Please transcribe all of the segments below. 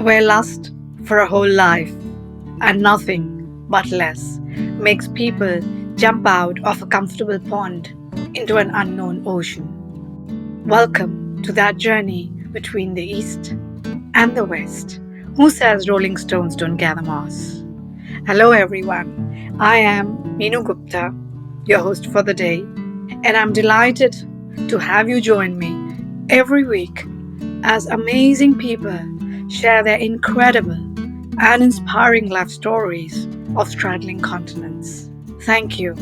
where lust for a whole life and nothing but less makes people jump out of a comfortable pond into an unknown ocean. Welcome to that journey between the East and the West. Who says Rolling Stones don't gather moss? Hello, everyone. I am Meenu Gupta, your host for the day, and I'm delighted to have you join me every week as amazing people share their incredible and inspiring life stories of straddling continents. Thank you.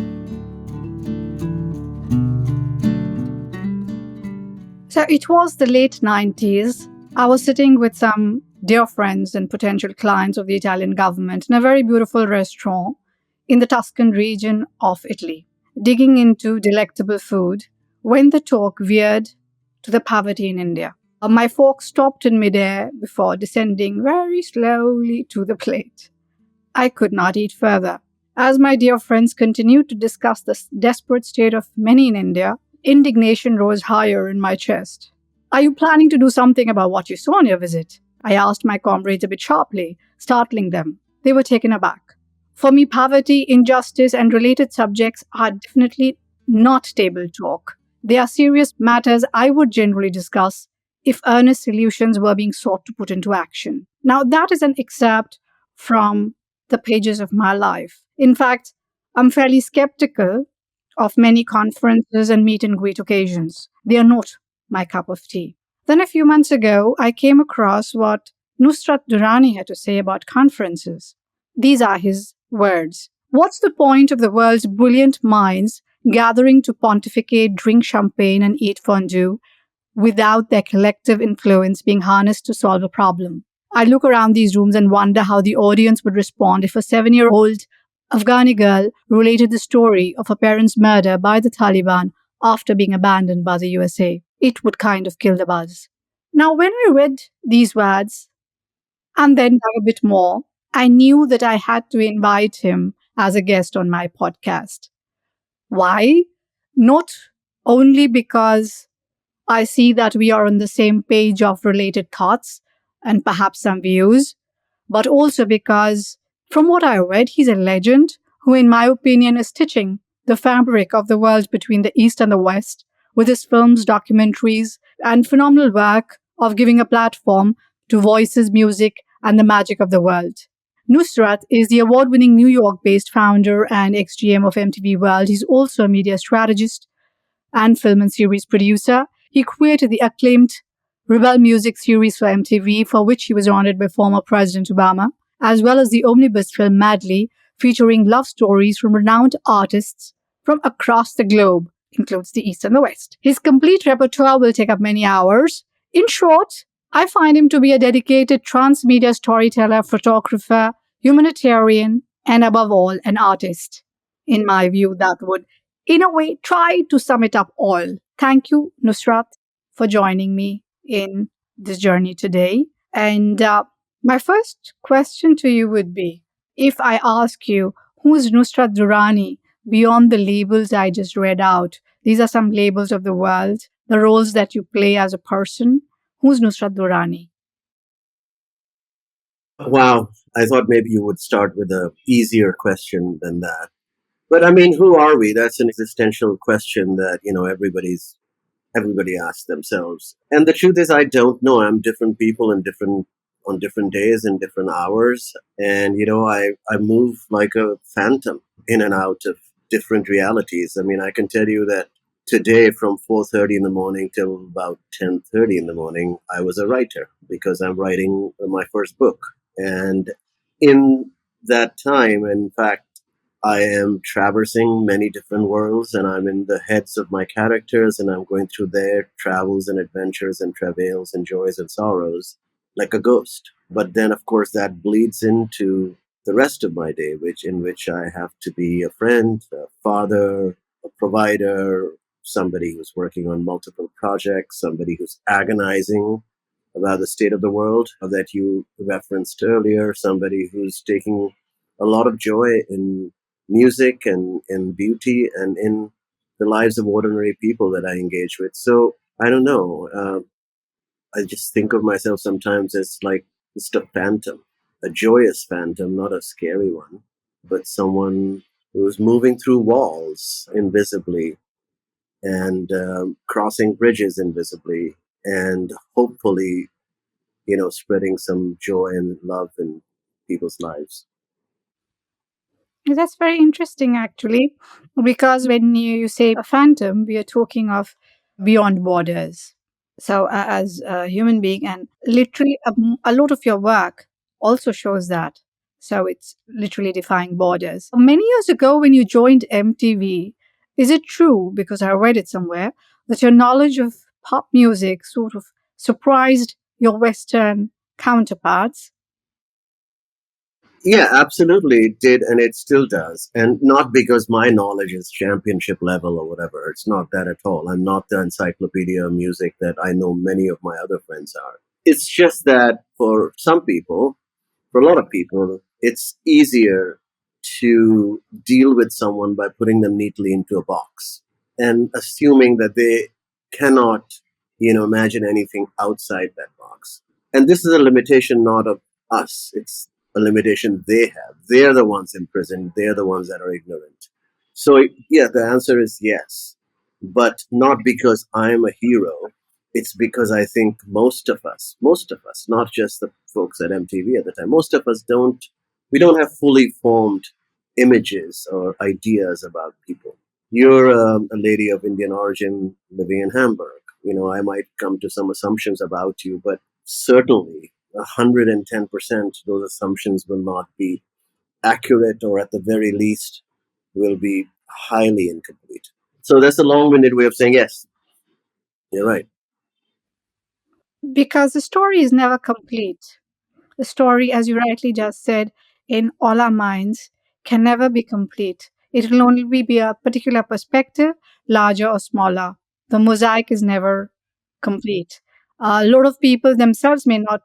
So it was the late 90s. I was sitting with some dear friends and potential clients of the Italian government in a very beautiful restaurant in the Tuscan region of Italy, digging into delectable food when the talk veered to the poverty in India. My fork stopped in midair before descending very slowly to the plate. I could not eat further. As my dear friends continued to discuss the desperate state of many in India, indignation rose higher in my chest. Are you planning to do something about what you saw on your visit? I asked my comrades a bit sharply, startling them. They were taken aback. For me, poverty, injustice, and related subjects are definitely not table talk. They are serious matters I would generally discuss if earnest solutions were being sought to put into action. Now, that is an excerpt from the pages of my life. In fact, I'm fairly skeptical of many conferences and meet and greet occasions. They are not my cup of tea. Then a few months ago, I came across what Nusrat Durrani had to say about conferences. These are his words. What's the point of the world's brilliant minds gathering to pontificate, drink champagne, and eat fondue without their collective influence being harnessed to solve a problem? I look around these rooms and wonder how the audience would respond if a 7-year-old Afghani girl related the story of her parents' murder by the Taliban after being abandoned by the USA. It would kind of kill the buzz. Now, when I read these words and then dug a bit more, I knew that I had to invite him as a guest on my podcast. Why? Not only because I see that we are on the same page of related thoughts and perhaps some views, but also because, from what I read, he's a legend who, in my opinion, is stitching the fabric of the world between the East and the West with his films, documentaries, and phenomenal work of giving a platform to voices, music, and the magic of the world. Nusrat is the award-winning New York-based founder and ex-GM of MTV World. He's also a media strategist and film and series producer. He created the acclaimed Rebel Music series for MTV, for which he was honored by former President Obama, as well as the omnibus film Madly, featuring love stories from renowned artists from across the globe, includes the East and the West. His complete repertoire will take up many hours. In short, I find him to be a dedicated transmedia storyteller, photographer, humanitarian, and above all, an artist. In my view, that would, in a way, try to sum it up all. Thank you, Nusrat, for joining me in this journey today. And my first question to you would be, if I ask you, who is Nusrat Durrani beyond the labels I just read out? These are some labels of the world, the roles that you play as a person. Who's Nusrat Durrani? Wow, I thought maybe you would start with a easier question than that. But I mean, who are we? That's an existential question that, everybody asks themselves. And the truth is I don't know. I'm different people in different on different days and different hours. And I move like a phantom in and out of different realities. I mean, I can tell you that today from 4:30 in the morning till about 10:30 in the morning, I was a writer because I'm writing my first book. And in that time, in fact, I am traversing many different worlds and I'm in the heads of my characters and I'm going through their travels and adventures and travails and joys and sorrows like a ghost. But then, of course, that bleeds into the rest of my day, in which I have to be a friend, a father, a provider, somebody who's working on multiple projects, somebody who's agonizing about the state of the world that you referenced earlier, somebody who's taking a lot of joy in music and in beauty and in the lives of ordinary people that I engage with. So I don't know. I just think of myself sometimes as like just a phantom, a joyous phantom, not a scary one, but someone who's moving through walls invisibly and crossing bridges invisibly and hopefully, spreading some joy and love in people's lives. That's very interesting, actually, because when you say a phantom, we are talking of beyond borders. So, as a human being, and literally a lot of your work also shows that. So, it's literally defying borders. Many years ago, when you joined MTV, is it true, because I read it somewhere, that your knowledge of pop music sort of surprised your Western counterparts? Yeah, absolutely. It did, and it still does. And not because my knowledge is championship level or whatever. It's not that at all. I'm not the encyclopedia of music that I know many of my other friends are. It's just that for some people, for a lot of people, it's easier to deal with someone by putting them neatly into a box and assuming that they cannot, imagine anything outside that box. And this is a limitation not of us, it's a limitation they have. They're the ones imprisoned, they're the ones that are ignorant. So, yeah, the answer is yes, but not because I'm a hero. It's because I think most of us, not just the folks at MTV at the time, most of us we don't have fully formed images or ideas about people. You're a lady of Indian origin living in Hamburg. I might come to some assumptions about you, but certainly 110% those assumptions will not be accurate, or at the very least will be highly incomplete. So that's a long-winded way of saying yes, you're right. Because the story is never complete. The story, as you rightly just said, in all our minds, can never be complete. It will only be a particular perspective, larger or smaller. The mosaic is never complete. A lot of people themselves may not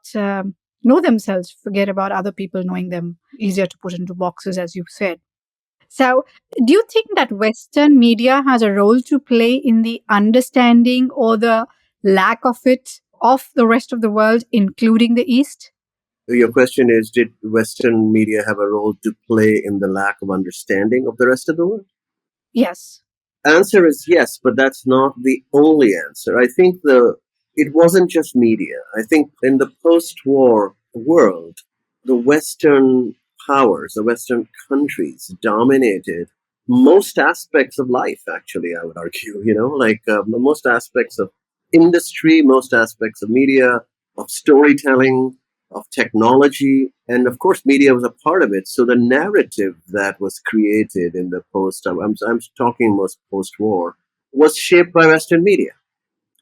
know themselves, forget about other people knowing them, easier to put into boxes, as you said. So, do you think that Western media has a role to play in the understanding or the lack of it of the rest of the world, including the East? Your question is, did Western media have a role to play in the lack of understanding of the rest of the world? Yes. Answer is yes, but that's not the only answer. I think it wasn't just media. I think in the post-war world, the Western powers, the Western countries dominated most aspects of life. Actually, I would argue, like most aspects of industry, most aspects of media, of storytelling, of technology, and of course media was a part of it. So the narrative that was created in the I'm talking most post-war, was shaped by Western media.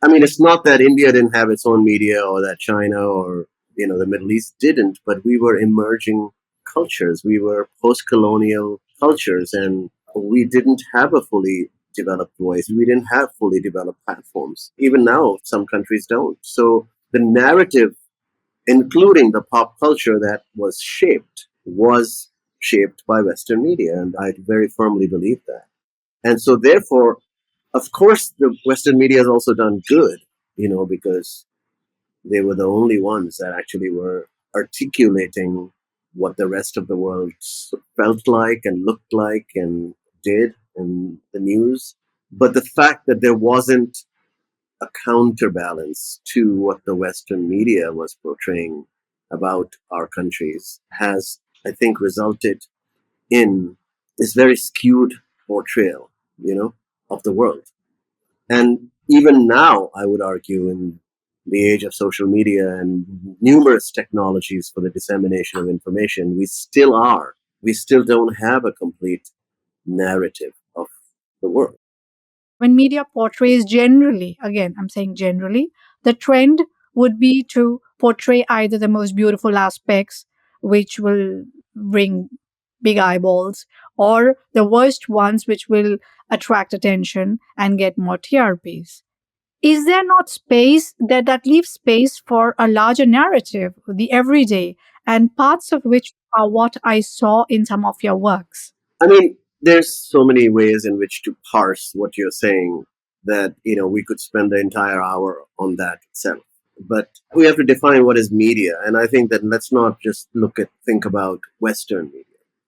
I mean, it's not that India didn't have its own media, or that China or the Middle East didn't, but we were emerging cultures, we were post-colonial cultures, and we didn't have a fully developed voice, we didn't have fully developed platforms. Even now some countries don't. So the narrative, including the pop culture that was shaped by Western media. And I very firmly believe that. And so, therefore, of course, the Western media has also done good, because they were the only ones that actually were articulating what the rest of the world felt like and looked like and did in the news. But the fact that there wasn't a counterbalance to what the Western media was portraying about our countries has, I think, resulted in this very skewed portrayal, of the world. And even now, I would argue, in the age of social media and numerous technologies for the dissemination of information, we still don't have a complete narrative of the world. When media portrays generally, again, I'm saying generally, the trend would be to portray either the most beautiful aspects, which will bring big eyeballs, or the worst ones, which will attract attention and get more TRPs. Is there not space that leaves space for a larger narrative, the everyday, and parts of which are what I saw in some of your works? I mean, there's so many ways in which to parse what you're saying that, we could spend the entire hour on that itself. But we have to define what is media. And I think that let's not just think about Western media.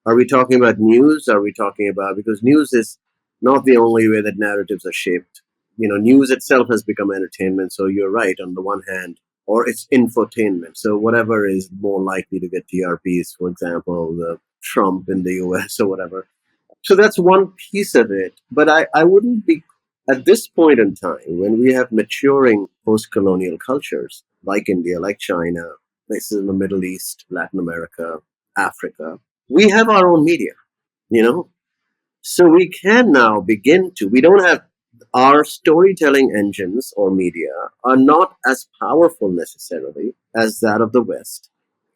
Are we talking about news? Are we talking about, because news is not the only way that narratives are shaped. News itself has become entertainment. So you're right on the one hand, or it's infotainment. So whatever is more likely to get TRPs, for example, the Trump in the US or whatever. So that's one piece of it. But I wouldn't be, at this point in time, when we have maturing post colonial cultures like India, like China, places in the Middle East, Latin America, Africa, we have our own media, you know? So we can now we don't have our storytelling engines or media are not as powerful necessarily as that of the West,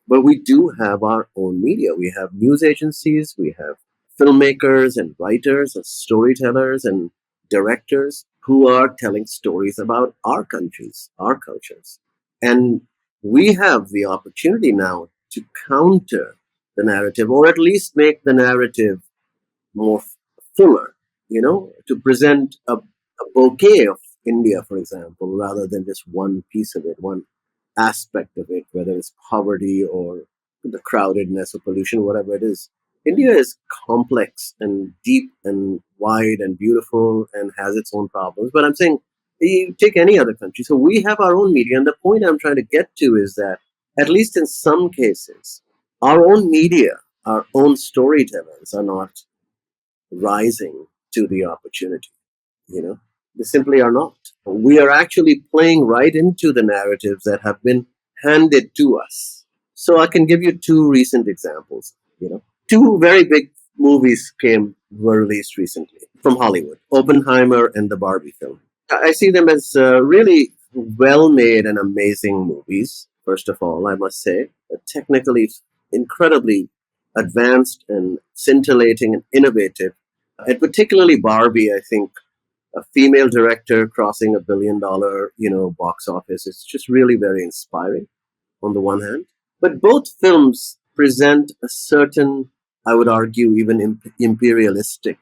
but we do have our own media. We have news agencies, we have filmmakers and writers and storytellers and directors who are telling stories about our countries, our cultures. And we have the opportunity now to counter the narrative, or at least make the narrative more fuller, to present a bouquet of India, for example, rather than just one piece of it, one aspect of it, whether it's poverty or the crowdedness or pollution, whatever it is. India is complex and deep and wide and beautiful and has its own problems. But I'm saying, you take any other country. So we have our own media. And the point I'm trying to get to is that, at least in some cases, our own media, our own storytellers are not rising to the opportunity. You know, they simply are not. We are actually playing right into the narratives that have been handed to us. So I can give you two recent examples. Two very big movies were released recently from Hollywood: Oppenheimer and the Barbie film. I see them as really well made and amazing movies. First of all, I must say, technically incredibly advanced and scintillating and innovative. And particularly Barbie, I think, a female director crossing $1 billion, box office. It's just really very inspiring on the one hand. But both films present a certain, I would argue, even imperialistic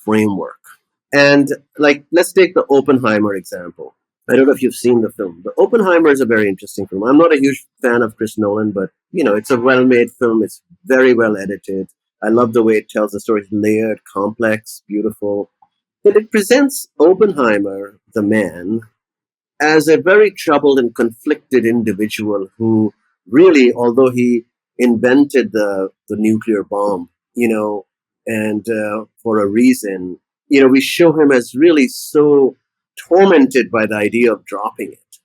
framework. And like, let's take the Oppenheimer example. I don't know if you've seen the film. The Oppenheimer is a very interesting film. I'm not a huge fan of Chris Nolan, but it's a well-made film. It's very well edited. I love the way it tells the story. It's layered, complex, beautiful. But it presents Oppenheimer, the man, as a very troubled and conflicted individual who really, although he invented the nuclear bomb, and for a reason, we show him as really so tormented by the idea of dropping it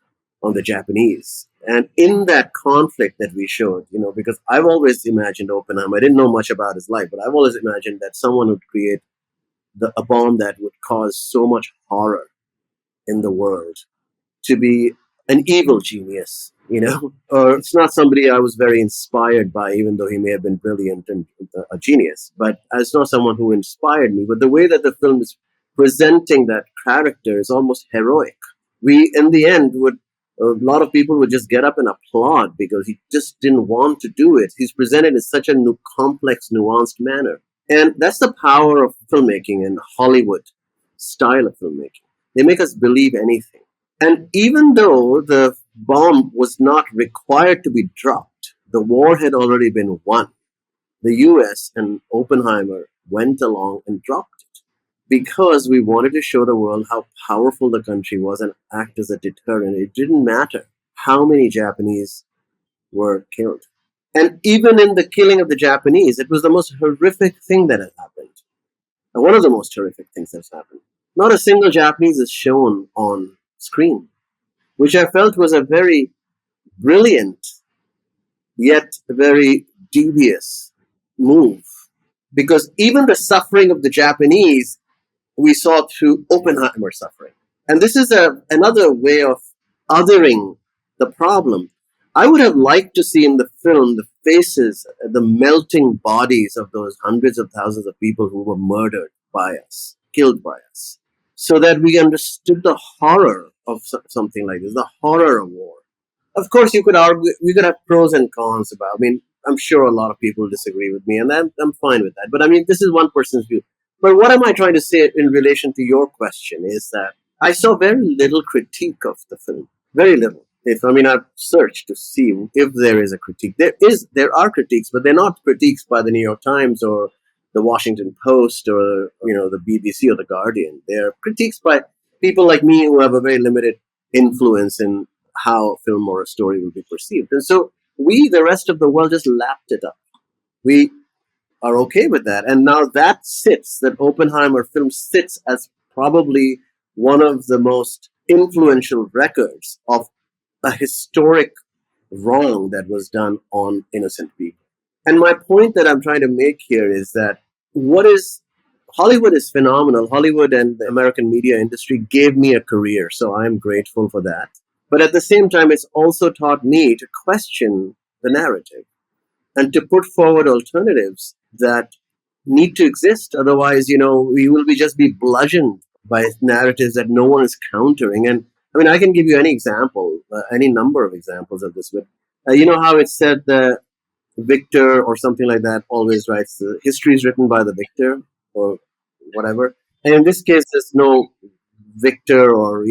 on the Japanese. And in that conflict that we showed, because I've always imagined Oppenheimer, I didn't know much about his life, but I've always imagined that someone would create a bomb that would cause so much horror in the world to be an evil genius, or it's not somebody I was very inspired by, even though he may have been brilliant and a genius, but it's not someone who inspired me. But the way that the film is presenting that character is almost heroic. We, in the end, a lot of people would just get up and applaud because he just didn't want to do it. He's presented in such a complex, nuanced manner. And that's the power of filmmaking and Hollywood style of filmmaking. They make us believe anything. And even though the bomb was not required to be dropped, the war had already been won. The US and Oppenheimer went along and dropped it because we wanted to show the world how powerful the country was and act as a deterrent. It didn't matter how many Japanese were killed. And even in the killing of the Japanese, it was the most horrific thing that had happened. And one of the most horrific things that's happened. Not a single Japanese is shown on screen, which I felt was a very brilliant yet very devious move. Because even the suffering of the Japanese, we saw through Oppenheimer's suffering. And this is another way of othering the problem. I would have liked to see in the film the faces, the melting bodies of those hundreds of thousands of people who were murdered by us, killed by us, so that we understood the horror of something like this, the horror of war. Of course, you could argue, we could have pros and cons about. I mean, I'm sure a lot of people disagree with me, and I'm fine with that. But I mean, this is one person's view. But what am I trying to say in relation to your question is that I saw very little critique of the film, very little. If I mean, I've searched to see if there is a critique. There are critiques, but they're not critiques by the New York Times or the Washington Post or the BBC or the Guardian. They're critiques by people like me who have a very limited influence in how a film or a story will be perceived. And so we, the rest of the world, just lapped it up. We are okay with that. And now that Oppenheimer film sits as probably one of the most influential records of a historic wrong that was done on innocent people. And my point that I'm trying to make here is that what is Hollywood is phenomenal. Hollywood and the American media industry gave me a career, so I'm grateful for that. But at the same time, it's also taught me to question the narrative and to put forward alternatives that need to exist. Otherwise, we will just be bludgeoned by narratives that no one is countering. And I mean, I can give you any example, any number of examples of this. But you know how it's said that victor or something like that always writes the history is written by the victor or whatever. And in this case, there's no victor or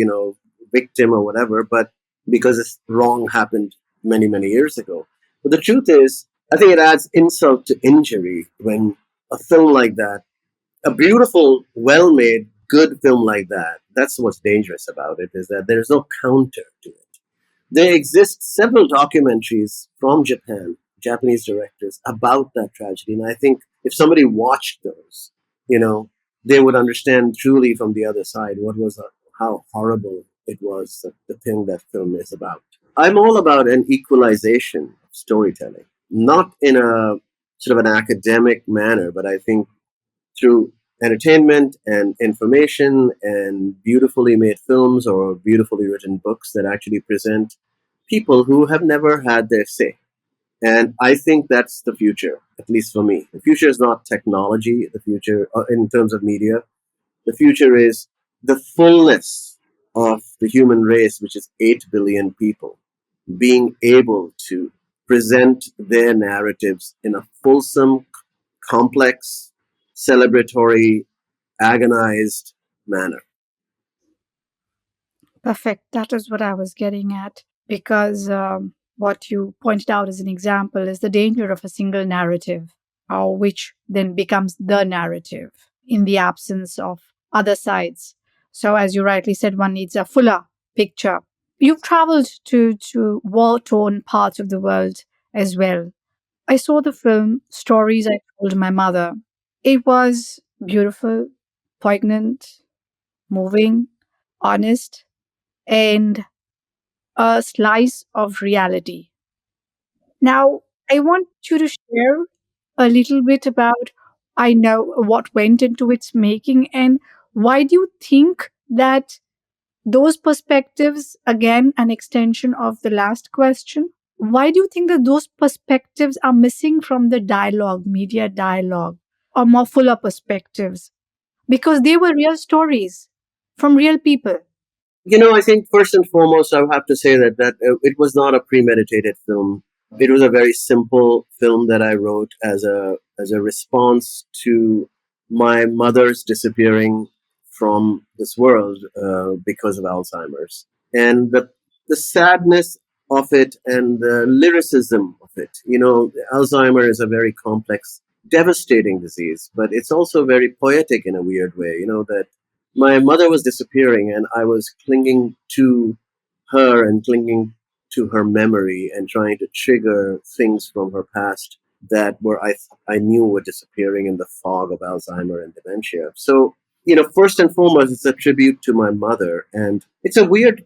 victim or whatever, but because this wrong happened many many years ago. But the truth is, I think it adds insult to injury when a film like that, a beautiful, well made, good film like that, that's what's dangerous about it, is that there's no counter to it. There exist several documentaries from Japan, Japanese directors, about that tragedy. And I think if somebody watched those, they would understand truly from the other side how horrible it was, the thing that film is about. I'm all about an equalization of storytelling, not in a sort of an academic manner, but I think through entertainment and information and beautifully made films or beautifully written books that actually present people who have never had their say. And I think that's the future, at least for me. The future is not technology, the future in terms of media. The future is the fullness of the human race, which is 8 billion people, being able to present their narratives in a fulsome, complex, celebratory, agonized manner. Perfect. That is what I was getting at. Because what you pointed out as an example is the danger of a single narrative, which then becomes the narrative in the absence of other sides. So, as you rightly said, one needs a fuller picture. You've traveled to war torn parts of the world as well. I saw the film Stories I Told My Mother. It was beautiful, poignant, moving, honest, and a slice of reality. Now, I want you to share a little bit about, I know what went into its making, and why do you think that those perspectives, again, an extension of the last question, why do you think that those perspectives are missing from the dialogue, media dialogue, or more fuller perspectives? Because they were real stories from real people. I think first and foremost, I have to say that it was not a premeditated film. It was a very simple film that I wrote as a response to my mother's disappearing from this world because of Alzheimer's, and the sadness of it and the lyricism of it. Alzheimer is a very complex, devastating disease, but it's also very poetic in a weird way. That my mother was disappearing and I was clinging to her and clinging to her memory and trying to trigger things from her past that I knew were disappearing in the fog of Alzheimer and dementia. So, first and foremost, it's a tribute to my mother. And it's a weird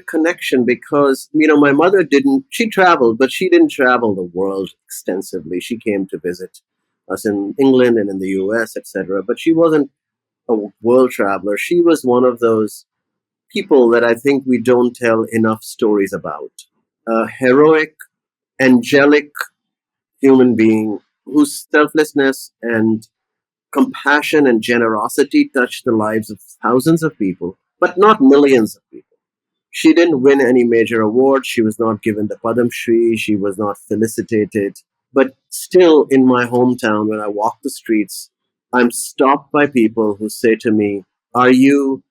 connection because, my mother she traveled, but she didn't travel the world extensively. She came to visit us in England and in the US, etc. But she wasn't a world traveler. She was one of those people that I think we don't tell enough stories about. A heroic, angelic human being whose selflessness and compassion and generosity touched the lives of thousands of people, but not millions of people. She didn't win any major award. She was not given the Padam Shri. She was not felicitated. But still, in my hometown, when I walk the streets, I'm stopped by people who say to me, "Are you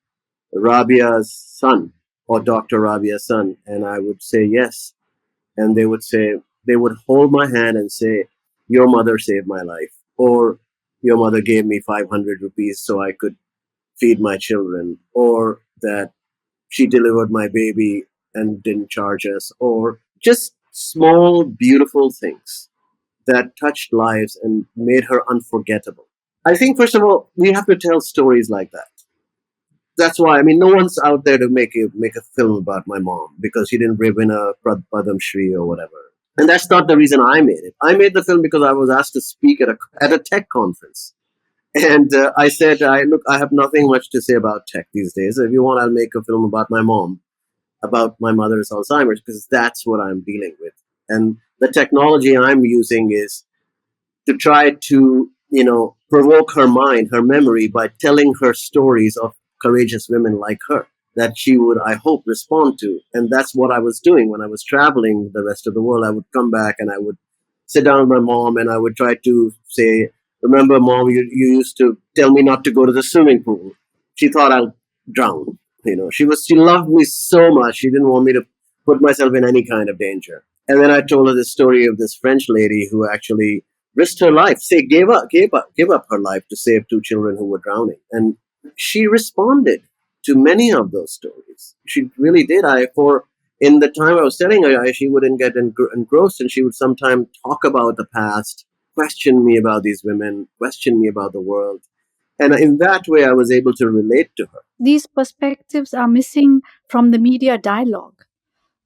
Rabia's son?" or Dr. Rabia's son? And I would say yes. And they would hold my hand and say, your mother saved my life, or your mother gave me 500 rupees so I could feed my children, or that she delivered my baby and didn't charge us, or just small, beautiful things that touched lives and made her unforgettable. I think, first of all, we have to tell stories like that. That's why, I mean, no one's out there to make a film about my mom because she didn't win a Padam Shri or whatever. And that's not the reason I made it. I made the film because I was asked to speak at a tech conference. And I said, look, I have nothing much to say about tech these days. If you want, I'll make a film about my mom, about my mother's Alzheimer's, because that's what I'm dealing with. And the technology I'm using is to try to, provoke her mind, her memory, by telling her stories of courageous women like her that she would, I hope, respond to. And that's what I was doing when I was traveling the rest of the world. I would come back and I would sit down with my mom and I would try to say, remember, mom, you used to tell me not to go to the swimming pool. She thought I'll drown. She loved me so much. She didn't want me to put myself in any kind of danger. And then I told her the story of this French lady who actually risked her life, gave up her life to save two children who were drowning. And she responded to many of those stories. She really did. In the time I was telling her, she wouldn't get engrossed, and she would sometimes talk about the past, question me about these women, question me about the world. And in that way, I was able to relate to her. These perspectives are missing from the media dialogue.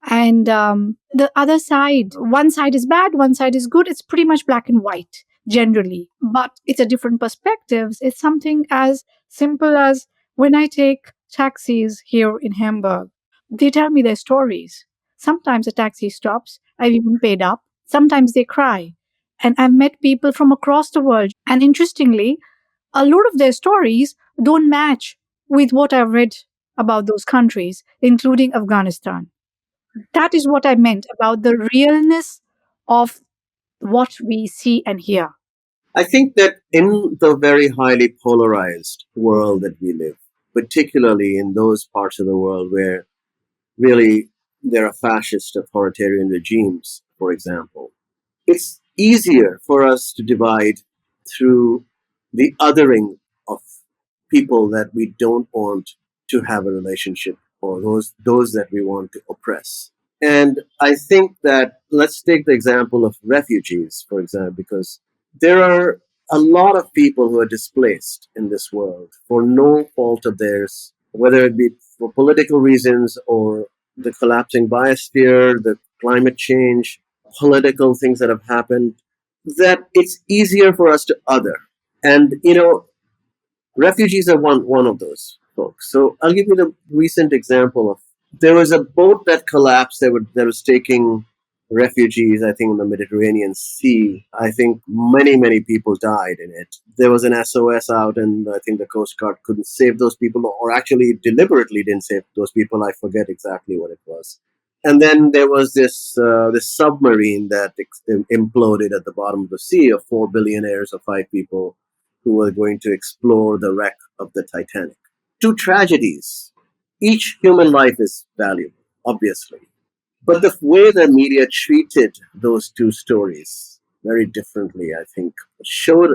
And the other side, one side is bad, one side is good. It's pretty much black and white generally, but it's a different perspectives. It's something as simple as when I take taxis here in Hamburg, they tell me their stories. Sometimes a taxi stops, I've even paid up. Sometimes they cry. And I've met people from across the world. And interestingly, a lot of their stories don't match with what I've read about those countries, including Afghanistan. That is what I meant about the realness of what we see and hear. I think that in the very highly polarized world that we live, particularly in those parts of the world where really there are fascist authoritarian regimes, for example, it's easier for us to divide through the othering of people that we don't want to have a relationship, or those that we want to oppress. And I think that, let's take the example of refugees, for example, because there are a lot of people who are displaced in this world for no fault of theirs, whether it be for political reasons or the collapsing biosphere, the climate change, political things that have happened, that it's easier for us to other. And, refugees are one of those folks. So I'll give you the recent example of, there was a boat that collapsed that was taking refugees, I think, in the Mediterranean Sea. I think many people died in it. There was an SOS out, and I think the Coast Guard couldn't save those people, or actually deliberately didn't save those people. I forget exactly what it was. And then there was this submarine that imploded at the bottom of the sea, of four billionaires of five people who were going to explore the wreck of the Titanic. Two tragedies. Each human life is valuable, obviously. But the way the media treated those two stories very differently, I think, showed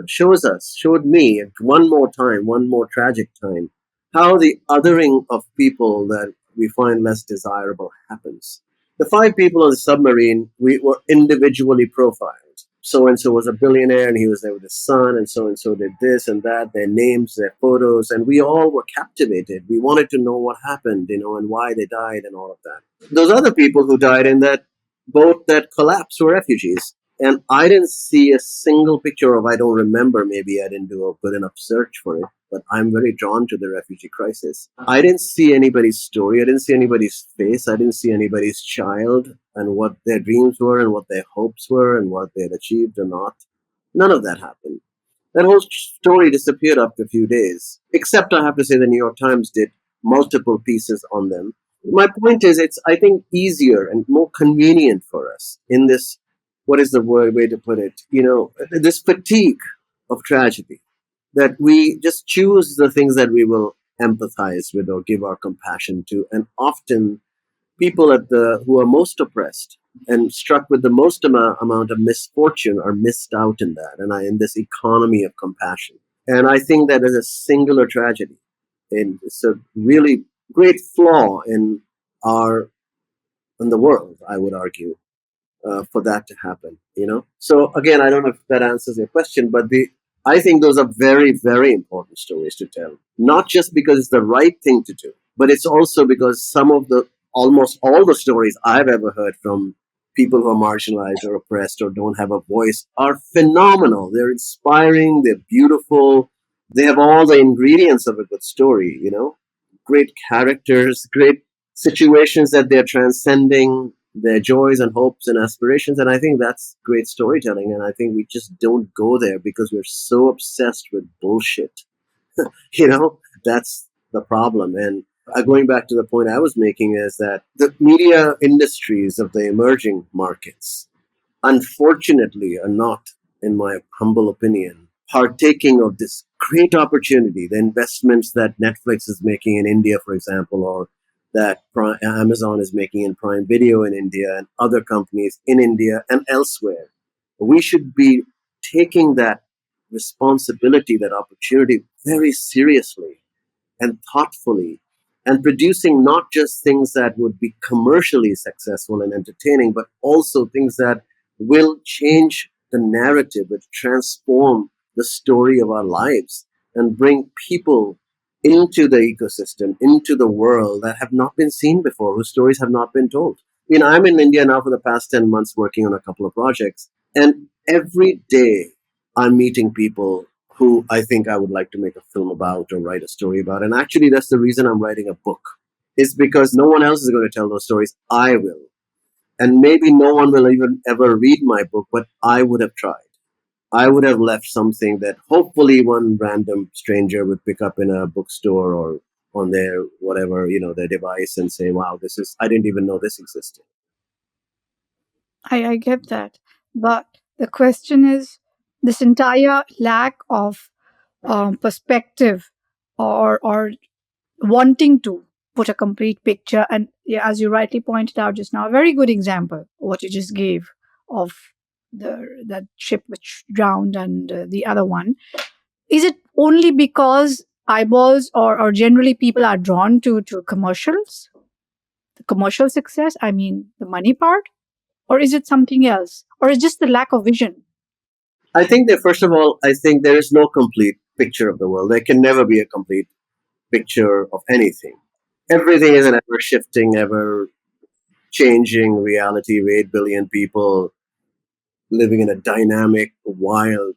me one more tragic time, how the othering of people that we find less desirable happens. The five people on the submarine, we were individually profiled. So and so was a billionaire and he was there with his son, and so did this and that, their names, their photos, and we all were captivated. We wanted to know what happened, and why they died and all of that. Those other people who died in that boat that collapsed were refugees. And I didn't see a single picture of, I don't remember, maybe I didn't do a good enough search for it, but I'm very drawn to the refugee crisis. I didn't see anybody's story. I didn't see anybody's face. I didn't see anybody's child and what their dreams were and what their hopes were and what they had achieved or not. None of that happened. That whole story disappeared after a few days, except I have to say the New York Times did multiple pieces on them. My point is, it's, I think, easier and more convenient for us in this, what is the way to put it, this fatigue of tragedy, that we just choose the things that we will empathize with or give our compassion to. And often people at the who are most oppressed and struck with the most amount of misfortune are missed out in that, and in this economy of compassion. And I think that is a singular tragedy, and it's a really great flaw our in the world, I would argue, for that to happen. So again, I don't know if that answers your question, but the I think those are very, very important stories to tell. Not just because it's the right thing to do, but it's also because some of the almost all the stories I've ever heard from people who are marginalized or oppressed or don't have a voice are phenomenal. They're inspiring, they're beautiful, they have all the ingredients of a good story, great characters, great situations that they're transcending, their joys and hopes and aspirations. And I think that's great storytelling. And I think we just don't go there because we're so obsessed with bullshit. That's the problem. And going back to the point I was making is that the media industries of the emerging markets, unfortunately, are not, in my humble opinion, partaking of this great opportunity, the investments that Netflix is making in India, for example, or that Amazon is making in Prime Video in India and other companies in India and elsewhere. We should be taking that responsibility, that opportunity very seriously and thoughtfully, and producing not just things that would be commercially successful and entertaining, but also things that will change the narrative, will transform the story of our lives and bring people into the ecosystem, into the world that have not been seen before, whose stories have not been told. I'm in India now for the past 10 months working on a couple of projects, and every day I'm meeting people who I think I would like to make a film about or write a story about. And actually, that's the reason I'm writing a book, is because no one else is going to tell those stories. I will. And maybe no one will even ever read my book, but I would have tried. I would have left something that hopefully one random stranger would pick up in a bookstore or on their whatever, their device and say, wow, I didn't even know this existed. I get that. But the question is this entire lack of perspective or wanting to put a complete picture. And yeah, as you rightly pointed out just now, a very good example, what you just gave of that ship which drowned and the other one. Is it only because eyeballs or generally people are drawn to commercials, the commercial success? I mean, the money part? Or is it something else? Or is it just the lack of vision? I think that, first of all, I think there is no complete picture of the world. There can never be a complete picture of anything. Everything is an ever shifting, ever changing reality with 8 billion people living in a dynamic, wild,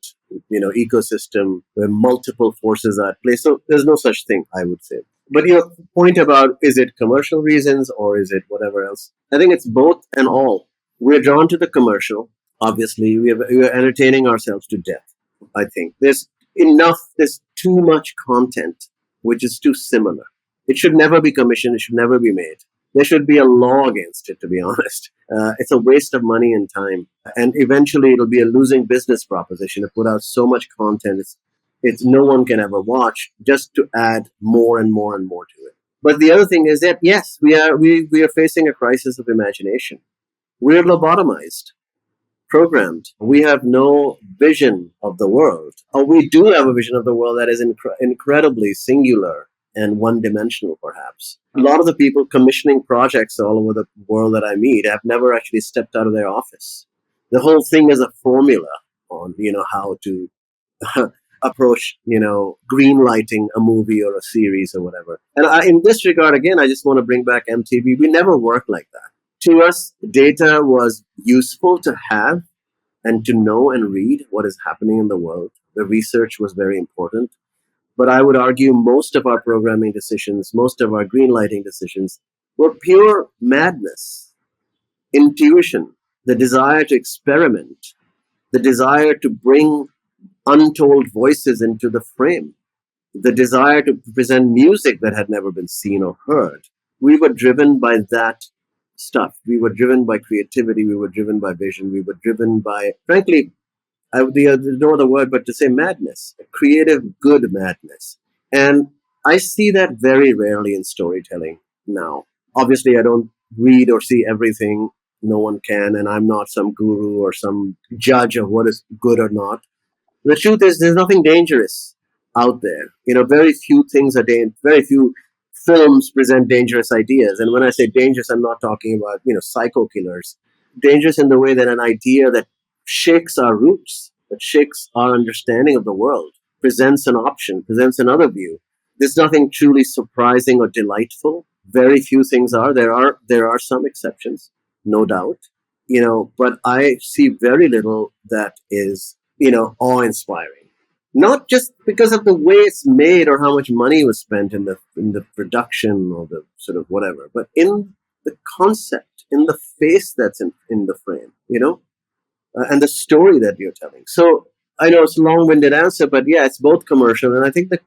ecosystem where multiple forces are at play. So there's no such thing, I would say. But your point about, is it commercial reasons or is it whatever else? I think it's both and all. We're drawn to the commercial. Obviously, we are entertaining ourselves to death. I think there's too much content which is too similar. It should never be commissioned. It should never be made. There should be a law against it, to be honest. It's a waste of money and time. And eventually it'll be a losing business proposition to put out so much content. It's no one can ever watch, just to add more and more and more to it. But the other thing is that, yes, we are facing a crisis of imagination. We're lobotomized, programmed. We have no vision of the world. Or we do have a vision of the world that is incredibly singular and one-dimensional, perhaps. A lot of the people commissioning projects all over the world that I meet have never actually stepped out of their office. The whole thing is a formula on, how to approach, green lighting a movie or a series or whatever. And in this regard, again, I just want to bring back MTV. We never worked like that. To us, data was useful to have and to know and read what is happening in the world. The research was very important. But I would argue most of our programming decisions, most of our green lighting decisions were pure madness, intuition, the desire to experiment, the desire to bring untold voices into the frame, the desire to present music that had never been seen or heard. We were driven by that stuff. We were driven by creativity. We were driven by vision. We were driven by, frankly, there's no other word but to say madness, a creative, good madness. And I see that very rarely in storytelling now. Obviously, I don't read or see everything. No one can, and I'm not some guru or some judge of what is good or not. The truth is, there's nothing dangerous out there. Very few things are very few films present dangerous ideas. And when I say dangerous, I'm not talking about psycho killers. Dangerous in the way that an idea that shakes our roots, that shakes our understanding of the world, presents an option, presents another view. There's nothing truly surprising or delightful. Very few things are. There are some exceptions, no doubt. But I see very little that is awe inspiring. Not just because of the way it's made or how much money was spent in the production or the sort of whatever, but in the concept, in the face that's in the frame, and the story that you're telling. So I know it's a long-winded answer, but yeah, it's both commercial, and I think that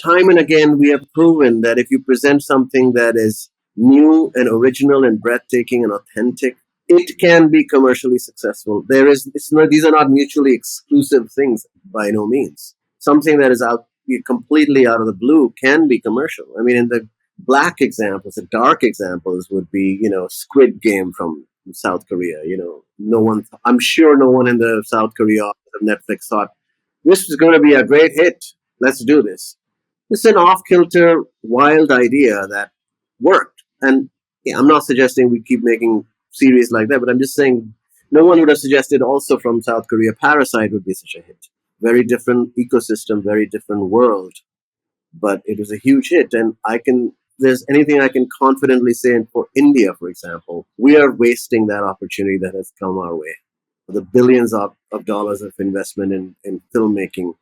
time and again we have proven that if you present something that is new and original and breathtaking and authentic, it can be commercially successful. These are not mutually exclusive things by no means. Something that is out completely out of the blue can be commercial. I mean, in the black examples, the dark examples would be, Squid Game from South Korea. I'm sure no one in the South Korea office of Netflix thought this is going to be a great hit. Let's do this. It's an off kilter, wild idea that worked. And yeah, I'm not suggesting we keep making series like that, but I'm just saying no one would have suggested also from South Korea Parasite would be such a hit. Very different ecosystem, very different world, but it was a huge hit. And there's anything I can confidently say for India, for example, we are wasting that opportunity that has come our way. The billions of dollars of investment in filmmaking.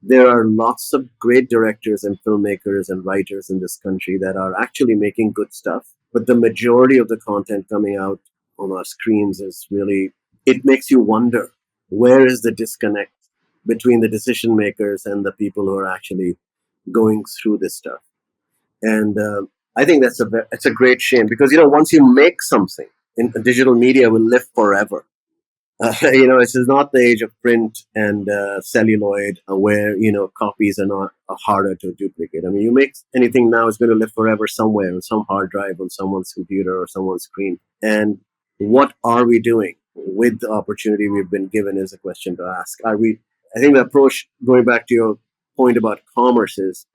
There are lots of great directors and filmmakers and writers in this country that are actually making good stuff. But the majority of the content coming out on our screens is really, it makes you wonder, where is the disconnect between the decision makers and the people who are actually going through this stuff? And I think it's a great shame because, once you make something, in digital media will live forever. This is not the age of print and celluloid where, copies are not harder to duplicate. I mean, you make anything now, it's going to live forever somewhere on some hard drive on someone's computer or someone's screen. And what are we doing with the opportunity we've been given is a question to ask. I think the approach, going back to your point about commerce, is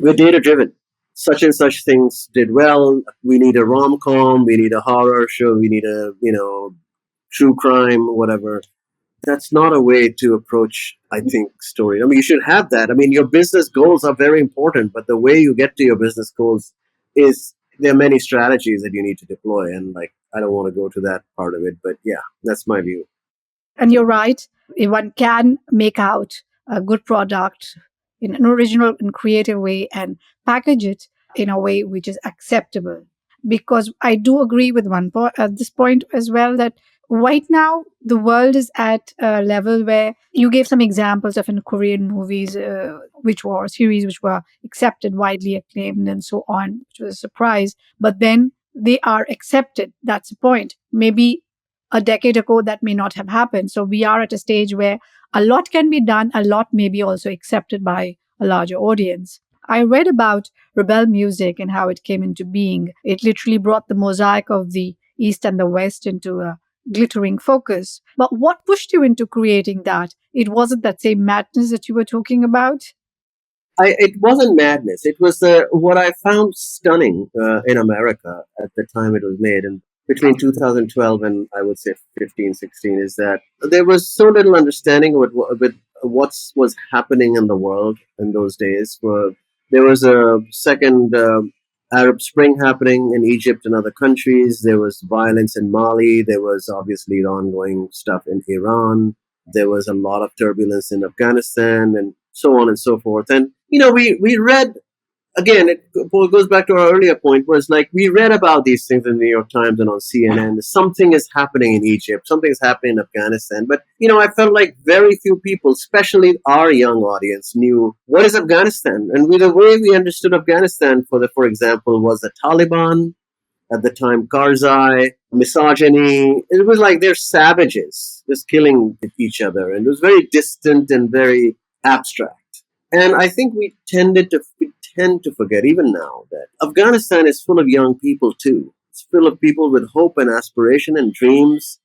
we're data driven. Such and such things did well. We need a rom-com. We need a horror show. We need a, true crime, whatever. That's not a way to approach, I think, story. I mean, you should have that. I mean, your business goals are very important, but the way you get to your business goals there are many strategies that you need to deploy. And I don't want to go to that part of it, but yeah, that's my view. And you're right. If one can make out a good product in an original and creative way and package it in a way which is acceptable. Because I do agree with one point at this point as well that right now the world is at a level where you gave some examples of in Korean movies, which were series which were accepted, widely acclaimed, and so on, which was a surprise. But then they are accepted. That's the point. Maybe a decade ago that may not have happened. So we are at a stage where a lot can be done, a lot may be also accepted by a larger audience. I read about rebel music and how it came into being. It literally brought the mosaic of the East and the West into a glittering focus. But what pushed you into creating that? It wasn't that same madness that you were talking about? It wasn't madness. It was what I found stunning in America at the time it was made, and between 2012 and I would say 15, 16, is that there was so little understanding with what was happening in the world in those days. There was a second Arab Spring happening in Egypt and other countries. There was violence in Mali. There was obviously the ongoing stuff in Iran. There was a lot of turbulence in Afghanistan and so on and so forth. And, we read, again, it goes back to our earlier point, was we read about these things in the New York Times and on CNN. Something is happening in Egypt. Something is happening in Afghanistan. But, I felt like very few people, especially our young audience, knew what is Afghanistan. And the way we understood Afghanistan, for example, was the Taliban, at the time Karzai, misogyny. It was like they're savages just killing each other. And it was very distant and very abstract. And I think we tend to forget even now that Afghanistan is full of young people too. It's full of people with hope and aspiration and dreams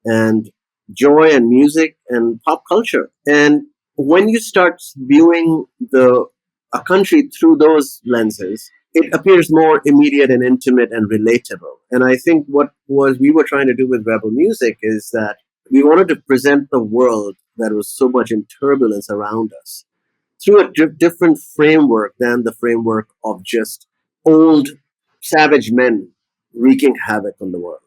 and joy and music and pop culture. And when you start viewing the a country through those lenses, it appears more immediate and intimate and relatable. And I think what was we were trying to do with Rebel Music is that we wanted to present the world that was so much in turbulence around us through a different framework than the framework of just old savage men wreaking havoc on the world,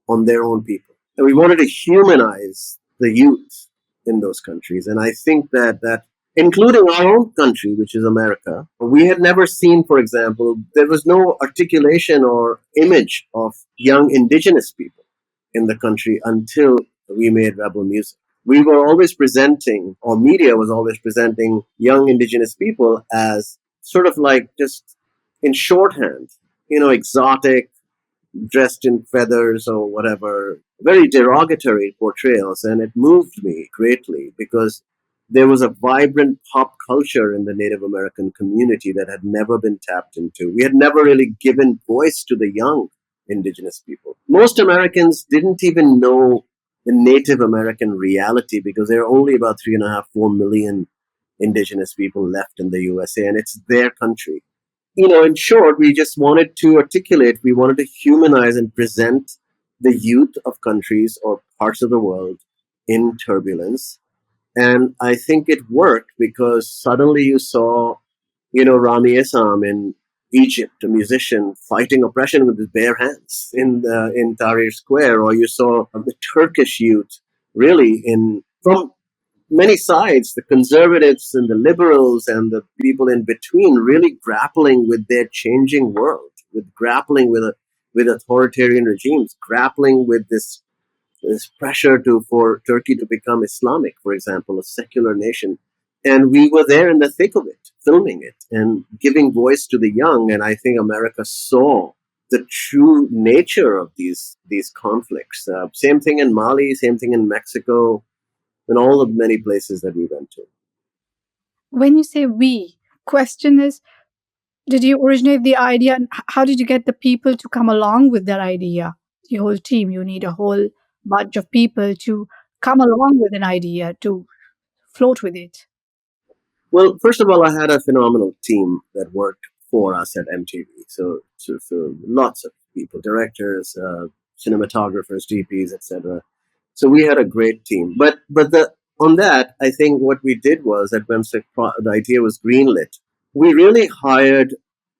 on their own people. And we wanted to humanize the youth in those countries. And I think that including our own country, which is America, we had never seen, for example, there was no articulation or image of young indigenous people in the country until we made Rebel Music. We were always presenting, or media was always presenting, young indigenous people as sort of like just in shorthand, exotic, dressed in feathers or whatever, very derogatory portrayals. And it moved me greatly because there was a vibrant pop culture in the Native American community that had never been tapped into. We had never really given voice to the young indigenous people. Most Americans didn't even know the Native American reality because there are only about 3.5, 4 million indigenous people left in the USA, and it's their country. In short, we just wanted to articulate, we wanted to humanize and present the youth of countries or parts of the world in turbulence. And I think it worked because suddenly you saw, Rami Isam in Egypt, a musician fighting oppression with his bare hands in Tahrir Square, or you saw the Turkish youth really in from many sides, the conservatives and the liberals and the people in between, really grappling with their changing world, with grappling with authoritarian regimes, grappling with this pressure for Turkey to become Islamic, for example, a secular nation. And we were there in the thick of it, filming it and giving voice to the young. And I think America saw the true nature of these conflicts. Same thing in Mali, same thing in Mexico, and all the many places that we went to. When you say we, question is, did you originate the idea and how did you get the people to come along with that idea? The whole team, you need a whole bunch of people to come along with an idea to float with it. Well, first of all, I had a phenomenal team that worked for us at MTV. So lots of people, directors, cinematographers, DPs, etc. So we had a great team. But the on that, I think what we did was that when the idea was greenlit, we really hired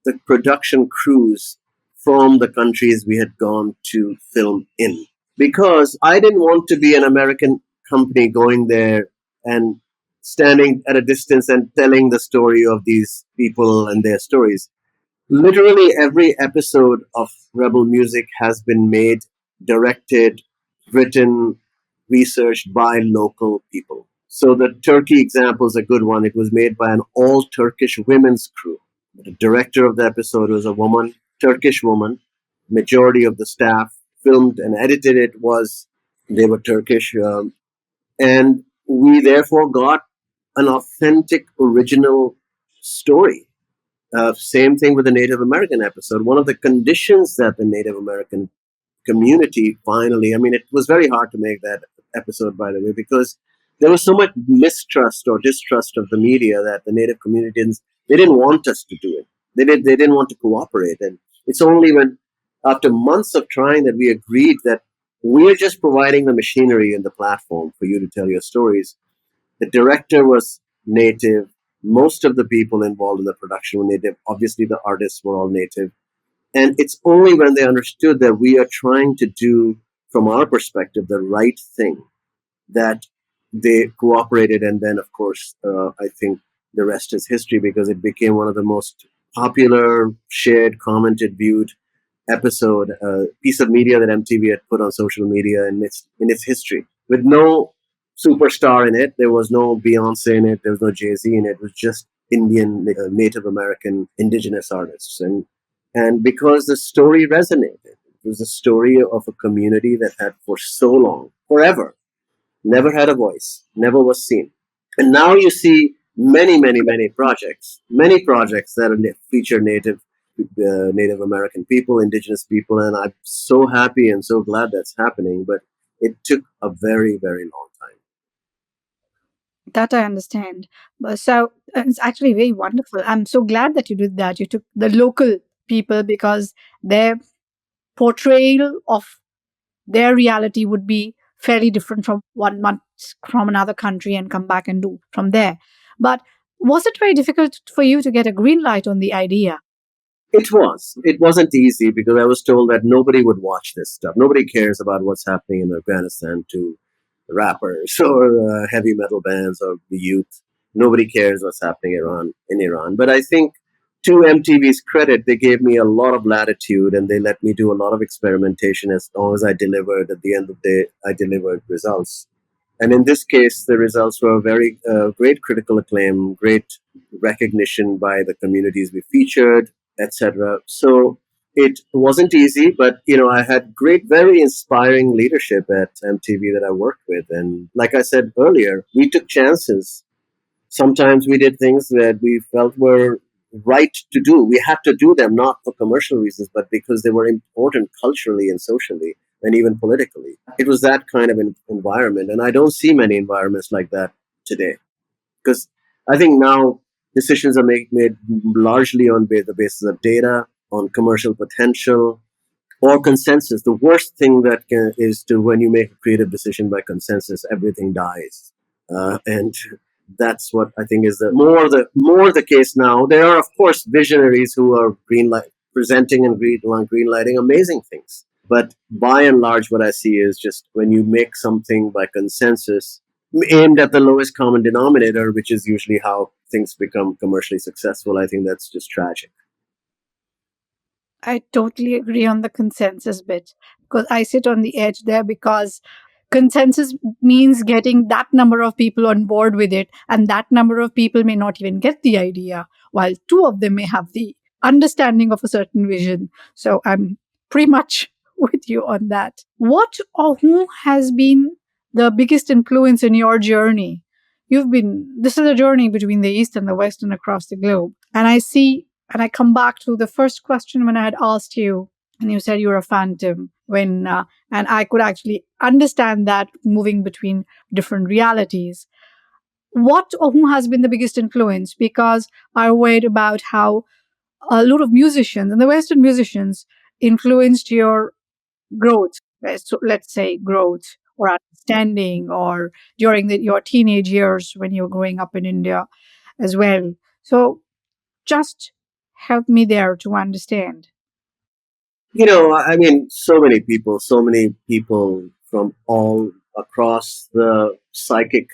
the production crews from the countries we had gone to film in. Because I didn't want to be an American company going there and standing at a distance and telling the story of these people and their stories. Literally every episode of Rebel Music has been made, directed, written, researched by local people. So the Turkey example is a good one. It was made by an all Turkish women's crew. The director of the episode was a woman, Turkish woman. Majority of the staff filmed and edited it was they were Turkish, and we therefore got an authentic, original story. Same thing with the Native American episode. One of the conditions that the Native American community finally, I mean, it was very hard to make that episode, by the way, because there was so much mistrust or distrust of the media that the Native community they didn't want us to do it. They didn't want to cooperate. And it's only when, after months of trying, that we agreed that we're just providing the machinery and the platform for you to tell your stories. The director was native. Most of the people involved in the production were native. Obviously, the artists were all native. And it's only when they understood that we are trying to do, from our perspective, the right thing, that they cooperated. And then, of course, I think the rest is history because it became one of the most popular, shared, commented, viewed episode, piece of media that MTV had put on social media in its history, with no superstar in it. There was no Beyonce in it. There was no Jay-Z in it. It was just Indian, Native American, indigenous artists, and because the story resonated, it was a story of a community that had for so long, forever, never had a voice, never was seen. And now you see many projects that feature Native American people, indigenous people, and I'm so happy and so glad that's happening. But it took a very, very long time. That I understand. So it's actually very wonderful. I'm so glad that you did that. You took the local people because their portrayal of their reality would be fairly different from 1 month from another country and come back and do from there. But was it very difficult for you to get a green light on the idea? It was. It wasn't easy because I was told that nobody would watch this stuff. Nobody cares about what's happening in Afghanistan to rappers or heavy metal bands or the youth. Nobody cares what's happening in Iran. But I think, to MTV's credit, they gave me a lot of latitude and they let me do a lot of experimentation as long as I delivered. At the end of the day, I delivered results. And in this case, the results were very great critical acclaim, great recognition by the communities we featured, etc. So it wasn't easy, but I had great, very inspiring leadership at MTV that I worked with, and like I said earlier, we took chances. Sometimes we did things that we felt were right to do. We had to do them not for commercial reasons, but because they were important culturally and socially and even politically. It was that kind of an environment. And I don't see many environments like that today. Because I think now decisions are made largely on the basis of data, on commercial potential, or consensus. The worst thing is to when you make a creative decision by consensus, everything dies. And that's what I think is the more the case now. There are of course visionaries who are presenting and greenlighting amazing things. But by and large, what I see is just when you make something by consensus, aimed at the lowest common denominator, which is usually how things become commercially successful. I think that's just tragic. I totally agree on the consensus bit because I sit on the edge there because consensus means getting that number of people on board with it, and that number of people may not even get the idea, while two of them may have the understanding of a certain vision. So I'm pretty much with you on that. What or who has been the biggest influence in your journey? This is a journey between the East and the West and across the globe. And I come back to the first question when I had asked you, and you said you're a phantom and I could actually understand that moving between different realities. What or who has been the biggest influence? Because I read about how a lot of musicians and the Western musicians influenced your growth, right? So let's say growth or understanding, or during your teenage years when you were growing up in India as well. So just help me there to understand. I mean, so many people from all across the psychic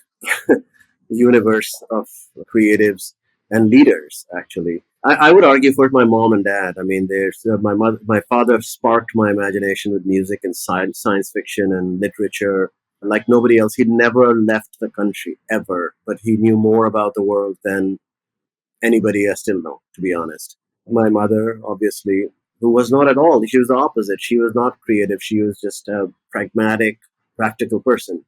universe of creatives and leaders. Actually, I would argue for my mom and dad. I mean, there's my father sparked my imagination with music and science fiction and literature. Like nobody else, he'd never left the country ever, but he knew more about the world than anybody I still know, to be honest. My mother, obviously, who was not at all, she was the opposite. She was not creative. She was just a pragmatic, practical person.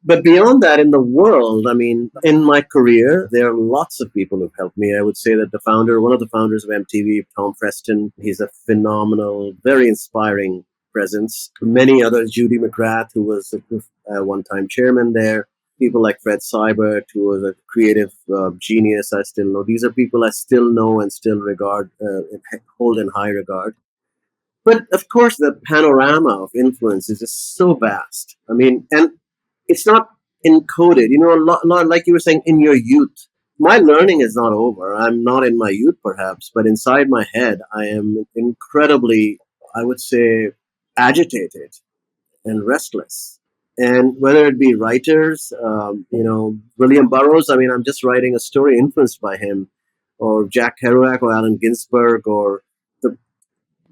But beyond that, in the world, I mean, in my career, there are lots of people who've helped me. I would say that one of the founders of MTV, Tom Freston, he's a phenomenal, very inspiring presence. Many others, Judy McGrath, who was a one-time chairman there. People like Fred Seibert, who was a creative genius. I still know. These are people I still know and still hold in high regard. But of course, the panorama of influence is just so vast. I mean, and it's not encoded. A lot like you were saying in your youth. My learning is not over. I'm not in my youth, perhaps, but inside my head, I am incredibly, I would say, agitated and restless. And whether it be writers, William Burroughs, I mean, I'm just writing a story influenced by him, or Jack Kerouac, or Allen Ginsberg, or the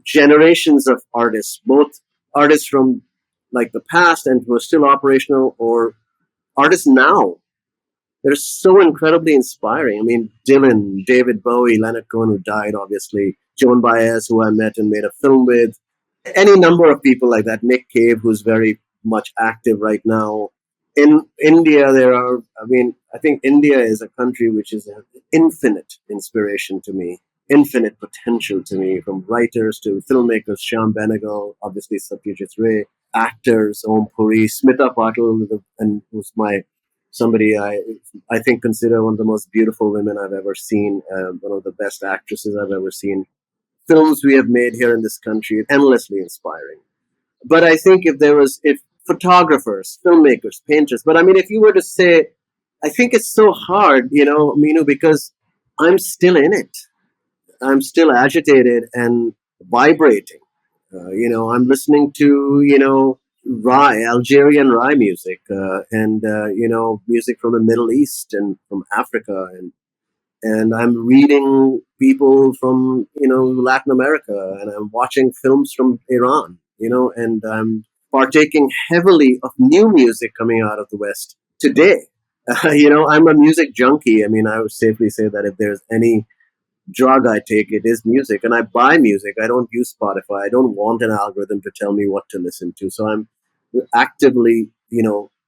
generations of artists, both artists from like the past and who are still operational, or artists now. They're so incredibly inspiring. I mean, Dylan, David Bowie, Leonard Cohen, who died, obviously, Joan Baez, who I met and made a film with, any number of people like that. Nick Cave, who's very much active right now. In India, there are, I mean, I think India is a country which is an infinite inspiration to me, infinite potential to me, from writers to filmmakers, Shyam Benegal, obviously Satyajit Ray, actors, Om Puri, Smita Patil, and who's my somebody I think consider one of the most beautiful women I've ever seen, one of the best actresses I've ever seen. Films we have made here in this country, endlessly inspiring. But I think if photographers, filmmakers, painters, but I mean, if you were to say, I think it's so hard, Meenu, because I'm still in it. I'm still agitated and vibrating. I'm listening to, Algerian rye music, and, music from the Middle East and from Africa, and I'm reading people from Latin America, and I'm watching films from Iran, and I'm partaking heavily of new music coming out of the West today. I'm a music junkie. I mean, I would safely say that if there's any drug I take, it is music, and I buy music. I don't use Spotify. I don't want an algorithm to tell me what to listen to. So I'm actively,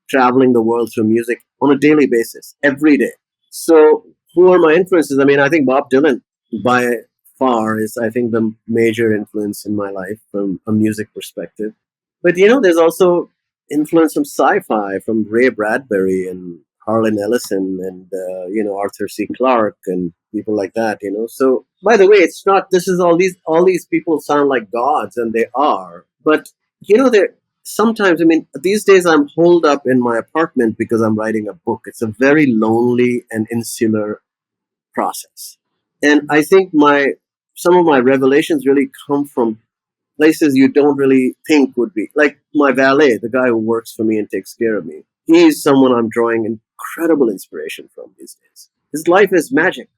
traveling the world through music on a daily basis, every day. So, who are my influences? I mean, I think Bob Dylan, by far, is, I think, the major influence in my life from a music perspective. But there's also influence from sci-fi, from Ray Bradbury and Harlan Ellison, and Arthur C. Clarke and people like that. So, by the way, it's not. This is all these people sound like gods, and they are. But they're sometimes, I mean, these days I'm holed up in my apartment because I'm writing a book. It's a very lonely and insular process. And I think my some of my revelations really come from places you don't really think would be. Like my valet, the guy who works for me and takes care of me. He's someone I'm drawing incredible inspiration from these days. His life is magic.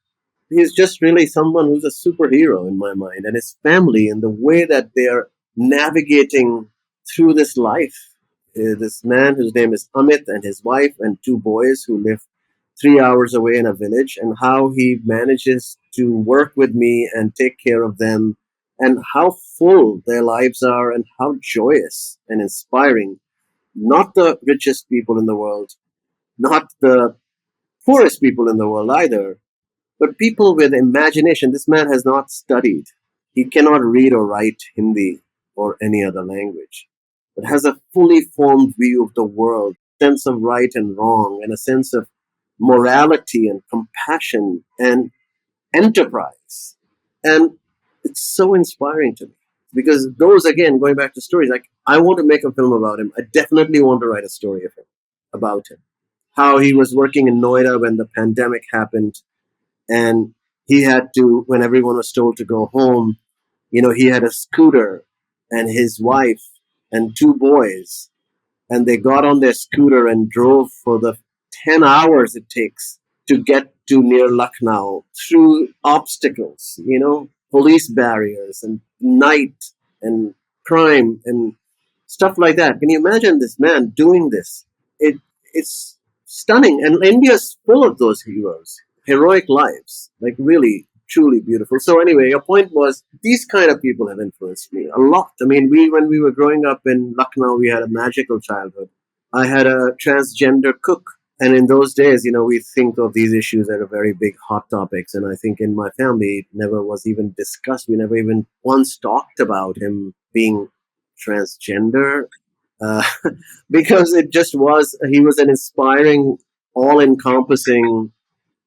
He's just really someone who's a superhero in my mind, and his family and the way that they're navigating through this life. This man whose name is Amit, and his wife and two boys who live 3 hours away in a village, and how he manages to work with me and take care of them, and how full their lives are, and how joyous and inspiring. Not the richest people in the world, not the poorest people in the world either, but people with imagination. This man has not studied. He cannot read or write Hindi or any other language, but has a fully formed view of the world, sense of right and wrong, and a sense of morality and compassion and enterprise. And it's so inspiring to me because those, again, going back to stories, like I want to make a film about him. I definitely want to write a story of him, about him. How he was working in Noida when the pandemic happened, and he had to, when everyone was told to go home, he had a scooter and his wife and two boys, and they got on their scooter and drove for the 10 hours it takes to get to near Lucknow through obstacles, police barriers and night and crime and stuff like that. Can you imagine this man doing this? It's stunning, and India's full of those heroes, heroic lives, like really truly beautiful. So anyway, your point was these kind of people have influenced me a lot. I mean, we when we were growing up in Lucknow, we had a magical childhood. I had a transgender cook, and in those days, we think of these issues that are very big hot topics. And I think in my family, it never was even discussed. We never even once talked about him being transgender, uh, because it just was, he was an inspiring, all encompassing,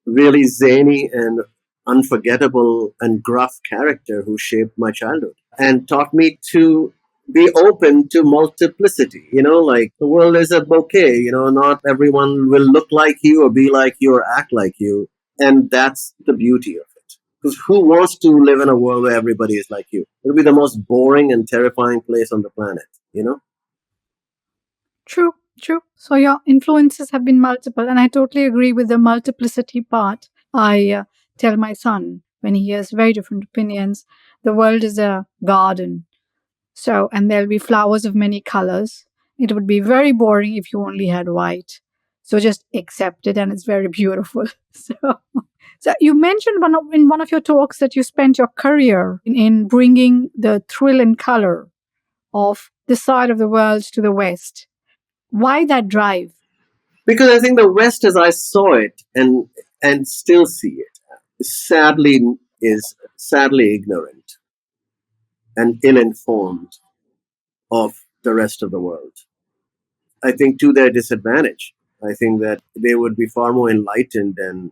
really zany and unforgettable and gruff character who shaped my childhood and taught me to be open to multiplicity. Like the world is a bouquet, not everyone will look like you or be like you or act like you. And that's the beauty of it. Because who wants to live in a world where everybody is like you? It'll be the most boring and terrifying place on the planet. True, true. So your influences have been multiple, and I totally agree with the multiplicity part. I tell my son when he has very different opinions, the world is a garden. So, and there'll be flowers of many colors. It would be very boring if you only had white. So just accept it, and it's very beautiful. So you mentioned in one of your talks that you spent your career in bringing the thrill and color of this side of the world to the West. Why that drive? Because I think the West, as I saw it and still see it, sadly is sadly ignorant and ill-informed of the rest of the world. I think to their disadvantage. I think that they would be far more enlightened and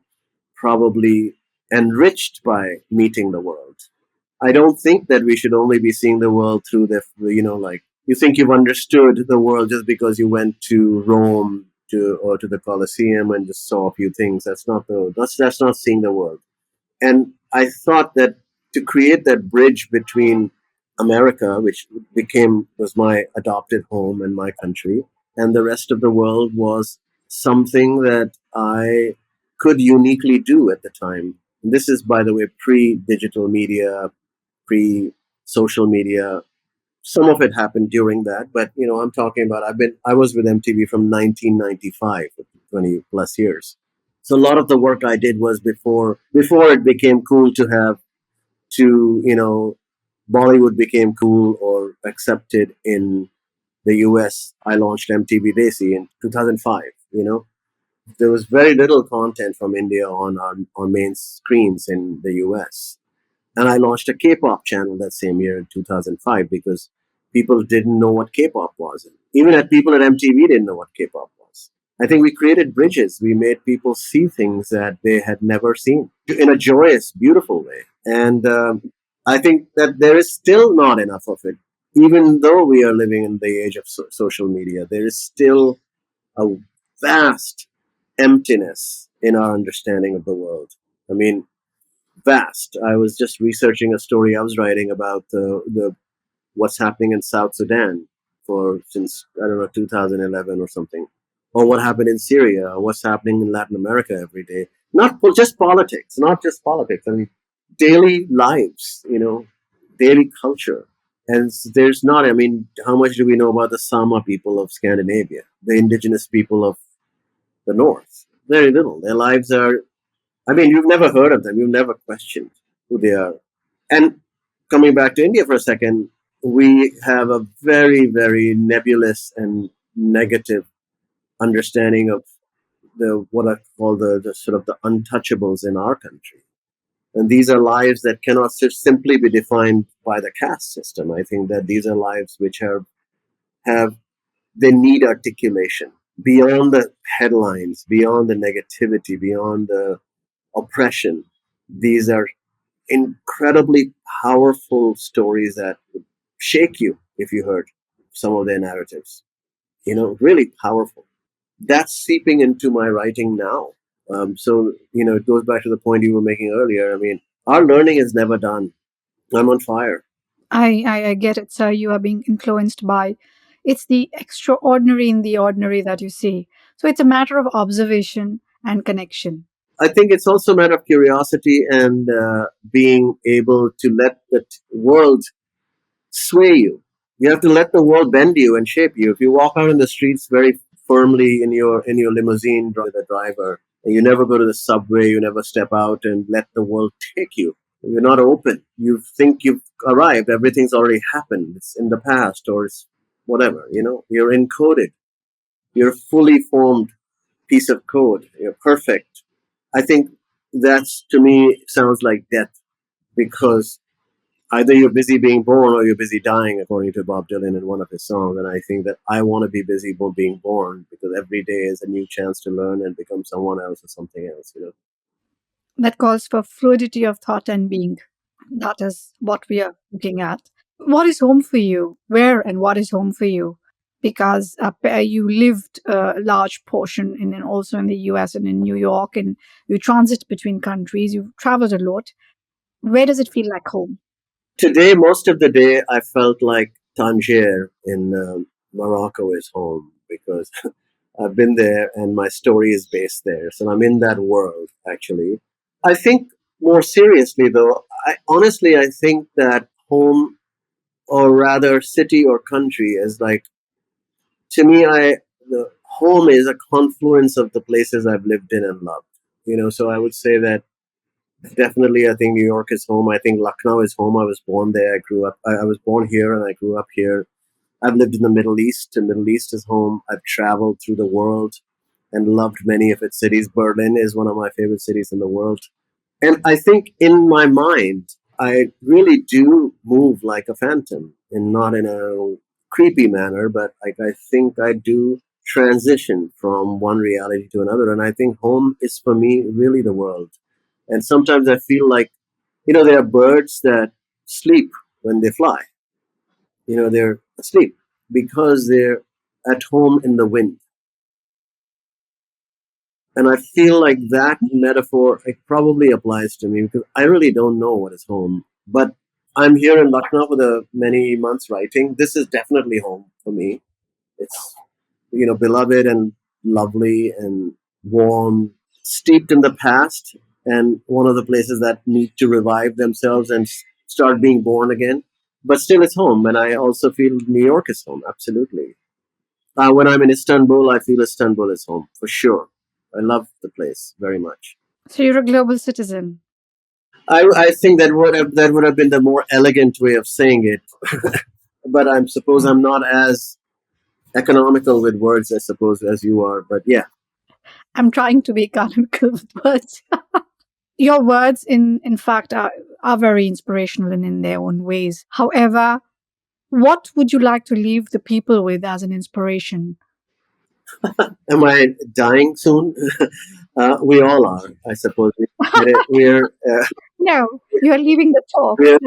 probably enriched by meeting the world. I don't think that we should only be seeing the world through like you think you've understood the world just because you went to Rome or to the Colosseum and just saw a few things. That's not seeing the world. And I thought that to create that bridge between America, which was my adopted home and my country, and the rest of the world was something that I could uniquely do at the time. And this is, by the way, pre-digital media, pre-social media. Some of it happened during that, but I'm talking about I was with MTV from 1995, 20 plus years. So a lot of the work I did was before it became cool to have to Bollywood became cool or accepted in the US. I launched MTV Desi in 2005. There was very little content from India on main screens in the US. And I launched a K-pop channel that same year in 2005 because people didn't know what K-pop was. Even people at MTV didn't know what K-pop was. I think we created bridges. We made people see things that they had never seen in a joyous, beautiful way. And I think that there is still not enough of it. Even though we are living in the age of social media, there is still a vast emptiness in our understanding of the world. I mean, vast. I was just researching a story I was writing about the what's happening in South Sudan for since I don't know 2011 or something, or what happened in Syria, or what's happening in Latin America every day. Not just politics, not just politics. I mean, daily lives, daily culture. And there's not. I mean, how much do we know about the Sama people of Scandinavia, the indigenous people of the North? Very little. Their lives are. I mean, you've never heard of them. You've never questioned who they are. And coming back to India for a second, we have a very, very nebulous and negative understanding of the what I call the sort of the untouchables in our country. And these are lives that cannot simply be defined by the caste system. I think that these are lives which have they need articulation beyond the headlines, beyond the negativity, beyond the oppression. These are incredibly powerful stories that would shake you if you heard some of their narratives. Really powerful. That's seeping into my writing now. So it goes back to the point you were making earlier. I mean, our learning is never done. I'm on fire. I get it, sir. You are being influenced by it's the extraordinary in the ordinary that you see. So it's a matter of observation and connection. I think it's also a matter of curiosity and being able to let the world sway you. You have to let the world bend you and shape you. If you walk out in the streets very firmly in your limousine with a driver, and you never go to the subway, you never step out and let the world take you. You're not open. You think you've arrived. Everything's already happened. It's in the past or it's whatever. You're encoded. You're a fully formed piece of code. You're perfect. I think that's to me sounds like death because either you're busy being born or you're busy dying, according to Bob Dylan in one of his songs. And I think that I want to be busy being born because every day is a new chance to learn and become someone else or something else. That calls for fluidity of thought and being. That is what we are looking at. What is home for you? Where and what is home for you? Because you lived a large portion also in the US and in New York, and you transit between countries, you've traveled a lot. Where does it feel like home? Today, most of the day, I felt like Tangier in Morocco is home because I've been there and my story is based there. So I'm in that world, actually. I think more seriously, though, I think that home, or rather city or country, is like, to me, the home is a confluence of the places I've lived in and loved. So I would say that definitely, I think New York is home. I think Lucknow is home. I was born there. I grew up. I was born here and I grew up here. I've lived in the Middle East. The Middle East is home. I've traveled through the world. and loved many of its cities. Berlin is one of my favorite cities in the world. And I think in my mind, I really do move like a phantom, and not in a creepy manner, but I think I do transition from one reality to another. And I think home is for me really the world. And sometimes I feel like, there are birds that sleep when they fly. They're asleep because they're at home in the wind. And I feel like that metaphor, it probably applies to me because I really don't know what is home. But I'm here in Lucknow for the many months writing. This is definitely home for me. It's, beloved and lovely and warm, steeped in the past, and one of the places that need to revive themselves and start being born again. But still, it's home. And I also feel New York is home, absolutely. When I'm in Istanbul, I feel Istanbul is home for sure. I love the place very much. So you're a global citizen. I think that would have been the more elegant way of saying it, but I suppose I'm not as economical with words, I suppose, as you are. But yeah, I'm trying to be economical with words. Your words, in fact, are very inspirational and in their own ways. However, what would you like to leave the people with as an inspiration? am I dying soon? We all are, I suppose. No, you're leaving the talk. We're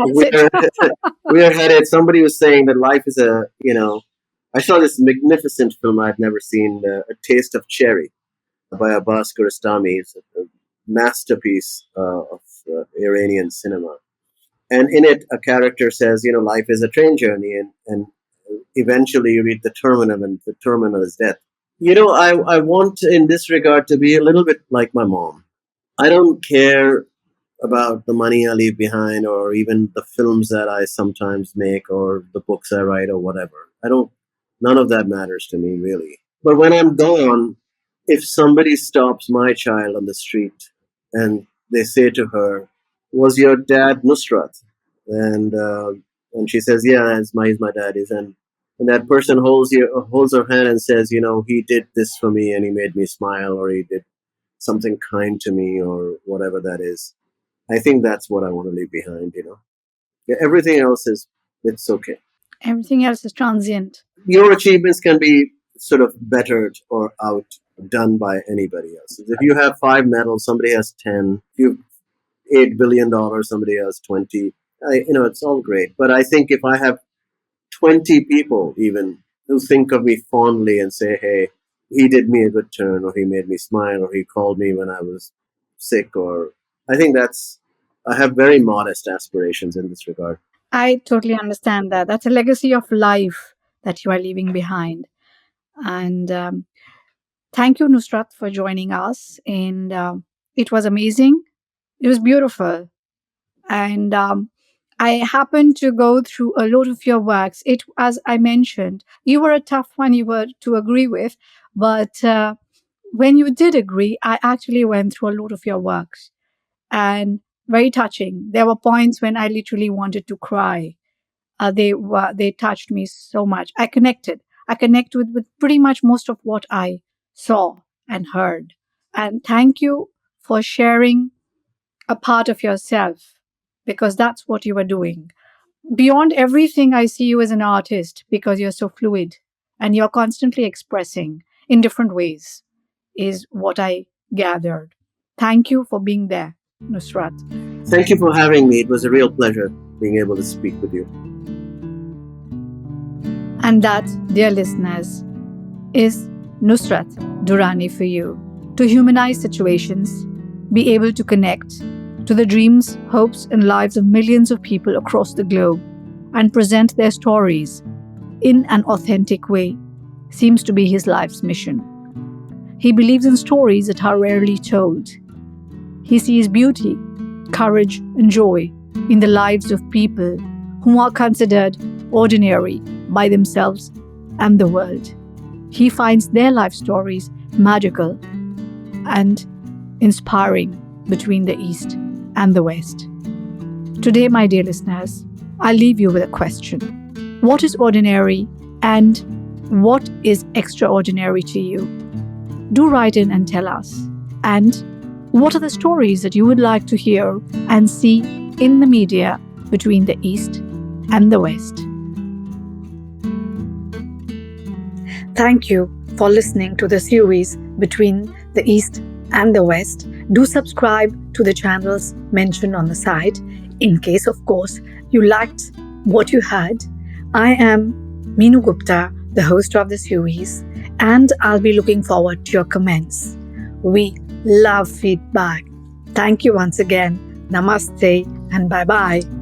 That's it. we're we're headed. Somebody was saying that life is a. I saw this magnificent film I'd never seen, A Taste of Cherry, by Abbas Kiarostami. It's a masterpiece of Iranian cinema. And in it, a character says, life is a train journey, and eventually you reach the terminal, and the terminal is death. I want in this regard to be a little bit like my mom. I don't care about the money I leave behind, or even the films that I sometimes make, or the books I write, or whatever. None of that matters to me, really. But when I'm gone, if somebody stops my child on the street and they say to her, "Was your dad Nusrat?" And she says, "Yeah, he's my dad." And that person holds her hand and says, "He did this for me, and he made me smile, or he did something kind to me, or whatever that is." I think that's what I want to leave behind. Yeah, everything else it's okay. Everything else is transient. Your achievements can be sort of bettered or outdone by anybody else. If you have 5 medals, somebody has 10. If you have $8 billion, somebody has 20. It's all great. But I think if I have 20 people even who think of me fondly and say, "Hey, he did me a good turn, or he made me smile, or he called me when I was sick," or I think I have very modest aspirations in this regard. I totally understand that. That's a legacy of life that you are leaving behind. And thank you, Nusrat, for joining us. And it was amazing. It was beautiful. And I happened to go through a lot of your works. It, as I mentioned, you were a tough one you were to agree with, but when you did agree, I actually went through a lot of your works, and very touching. There were points when I literally wanted to cry. They touched me so much. I connected. I connect with pretty much most of what I saw and heard. And thank you for sharing a part of yourself, because that's what you are doing. Beyond everything, I see you as an artist because you're so fluid and you're constantly expressing in different ways, is what I gathered. Thank you for being there, Nusrat. Thank you for having me. It was a real pleasure being able to speak with you. And that, dear listeners, is Nusrat Durrani for you. To humanize situations, be able to connect to the dreams, hopes, and lives of millions of people across the globe and present their stories in an authentic way seems to be his life's mission. He believes in stories that are rarely told. He sees beauty, courage, and joy in the lives of people who are considered ordinary by themselves and the world. He finds their life stories magical and inspiring between the East and the West. Today, my dear listeners, I'll leave you with a question. What is ordinary and what is extraordinary to you? do write in and tell us. And what are the stories that you would like to hear and see in the media between the East and the West? Thank you for listening to the series Between the East and the West. Do subscribe to the channels mentioned on the site in case, of course, you liked what you heard. I am Meenu Gupta, the host of the series, and I'll be looking forward to your comments. We love feedback. Thank you once again. Namaste and bye-bye.